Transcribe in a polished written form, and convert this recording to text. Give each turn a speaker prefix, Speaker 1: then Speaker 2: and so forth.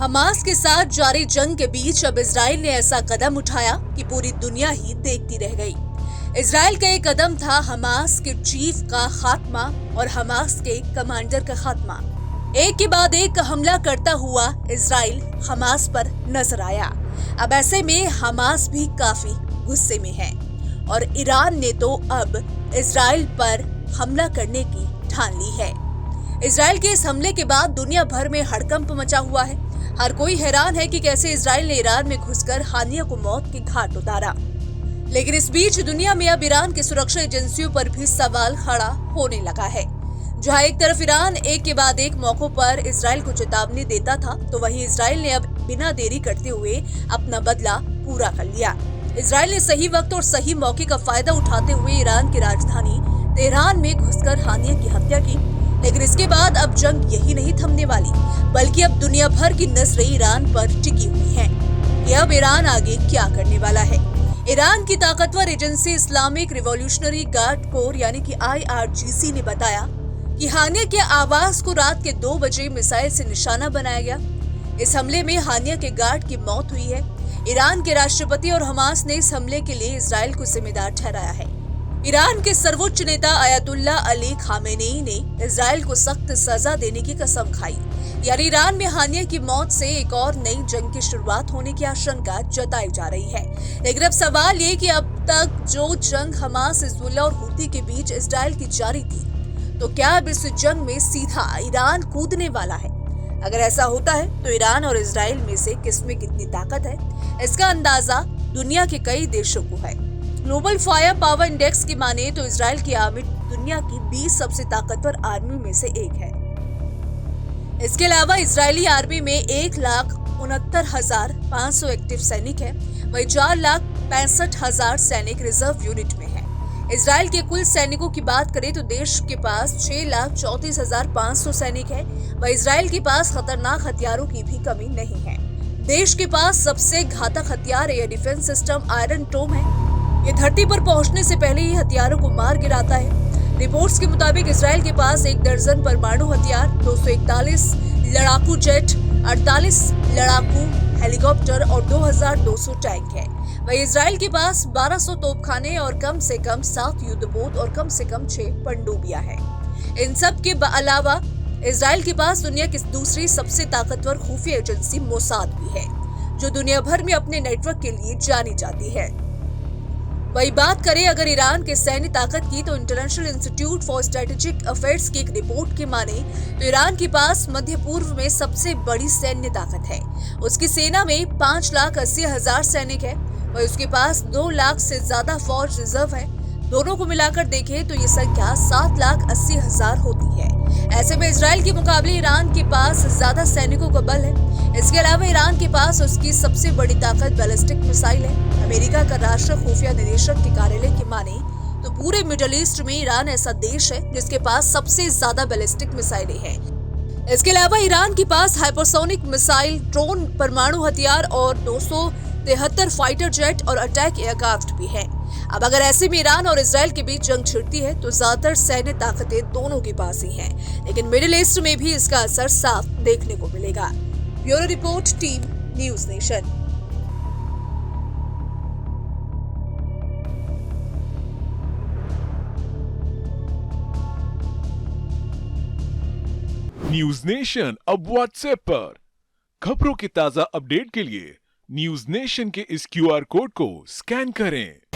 Speaker 1: Hamas के साथ जारी जंग के बीच अब इजराइल ने ऐसा कदम उठाया कि पूरी दुनिया ही देखती रह गई। इजराइल का एक कदम था हमास के चीफ का खात्मा और हमास के कमांडर का खात्मा। एक के बाद एक हमला करता हुआ इजराइल हमास पर नजर आया। अब ऐसे में हमास भी काफी गुस्से में है और ईरान ने तो अब इजराइल पर हमला करने की ठान ली है। इजराइल के इस हमले के बाद दुनिया भर में हड़कंप मचा हुआ है। हर कोई हैरान है कि कैसे इजराइल ने ईरान में घुसकर हानिया को मौत के घाट उतारा। लेकिन इस बीच दुनिया में अब ईरान की सुरक्षा एजेंसियों पर भी सवाल खड़ा होने लगा है। जहां एक तरफ ईरान एक के बाद एक मौकों पर इजराइल को चेतावनी देता था, तो वहीं इजराइल ने अब बिना देरी करते हुए अपना बदला पूरा कर लिया। इजराइल ने सही वक्त और सही मौके का फायदा उठाते हुए ईरान की राजधानी तेहरान में घुसकर हानिया की हत्या की। लेकिन इसके बाद अब जंग यही नहीं थमने वाली, बल्कि अब दुनिया भर की नजरें ईरान पर टिकी हुई हैं कि अब ईरान आगे क्या करने वाला है। ईरान की ताकतवर agency Islamic revolutionary guard core यानी कि IRGC ने बताया कि हानिया के आवास को रात के 2 बजे मिसाइल से निशाना बनाया गया। इस हमले में हानिया के गार्ड की मौत हुई है। ईरान के राष्ट्रपति और हमास ने इस हमले के लिए इजराइल को जिम्मेदार ठहराया है। ईरान के सर्वोच्च नेता अयतुल्ला अली खामेनेई ने इजराइल को सख्त सजा देने की कसम खाई। यानी ईरान में हानिया की मौत से एक और नई जंग की शुरुआत होने की आशंका जताई जा रही है। लेकिन अब सवाल ये कि अब तक जो जंग हमास, हिजबुल्लाह और हुती के बीच इजराइल की जारी थी, तो क्या अब इस जंग में सीधा ईरान कूदने वाला है? अगर ऐसा होता है तो ईरान और इजराइल में से किसमें कितनी ताकत है, इसका अंदाजा दुनिया के कई देशों को है। ग्लोबल फायर पावर इंडेक्स की माने तो इजराइल की आर्मी दुनिया की 20 सबसे ताकतवर आर्मी में से एक है। इसके अलावा इजरायली आर्मी में 1,69,500 एक्टिव सैनिक हैं, वहीं 4,65,000 सैनिक रिजर्व यूनिट में हैं। इजराइल के कुल सैनिकों की बात करें तो देश के पास 6,34,500 सैनिक हैं, वहीं इजराइल के पास खतरनाक हथियारों की भी कमी नहीं है। देश के पास सबसे घातक हथियार एयर डिफेंस सिस्टम आयरन डोम है। ये धरती पर पहुंचने से पहले ही हथियारों को मार गिराता है। रिपोर्ट्स के मुताबिक इजराइल के पास 1 दर्जन परमाणु हथियार, 241 लड़ाकू जेट, 48 लड़ाकू हेलीकॉप्टर और 2,200 टैंक है। वहीं इजराइल के पास 1200 तोपखाने और कम से कम 7 युद्धपोत और कम से कम 6 पनडुब्बियां हैं। इन सब के अलावा इजराइल के पास दुनिया की दूसरी सबसे ताकतवर खुफिया एजेंसी मोसाद भी है, जो दुनिया भर में अपने नेटवर्क के लिए जानी जाती है। वही बात करें अगर ईरान के सैन्य ताकत की, तो international institute for strategic affairs की एक रिपोर्ट के माने तो ईरान के पास मध्य पूर्व में सबसे बड़ी सैन्य ताकत है। उसकी सेना में 5,80,000 सैनिक है, वही उसके पास 2 लाख से ज्यादा फौज रिजर्व है। दोनों को मिलाकर देखें तो ये संख्या 7,80,000 होती है। ऐसे में इजराइल के मुकाबले ईरान के पास ज्यादा सैनिकों का बल है। इसके अलावा ईरान के पास उसकी सबसे बड़ी ताकत बैलिस्टिक मिसाइल है। अमेरिका का राष्ट्रीय खुफिया निदेशक के कार्यालय की माने तो पूरे मिडिल ईस्ट में ईरान ऐसा देश है जिसके पास सबसे ज्यादा बैलिस्टिक मिसाइलें हैं। इसके अलावा ईरान के पास हाइपरसोनिक मिसाइल, ड्रोन, परमाणु हथियार और 273 फाइटर जेट और अटैक एयरक्राफ्ट भी है। अब अगर ऐसे में ईरान और इजराइल के बीच जंग छिड़ती है तो ज्यादातर सैन्य ताकतें दोनों के पास ही हैं, लेकिन मिडिल ईस्ट में भी इसका असर साफ देखने को मिलेगा। Bureau report, team news nation.
Speaker 2: News nation अब व्हाट्सएप पर खबरों के ताजा अपडेट के लिए न्यूज नेशन के इस QR कोड को स्कैन करें।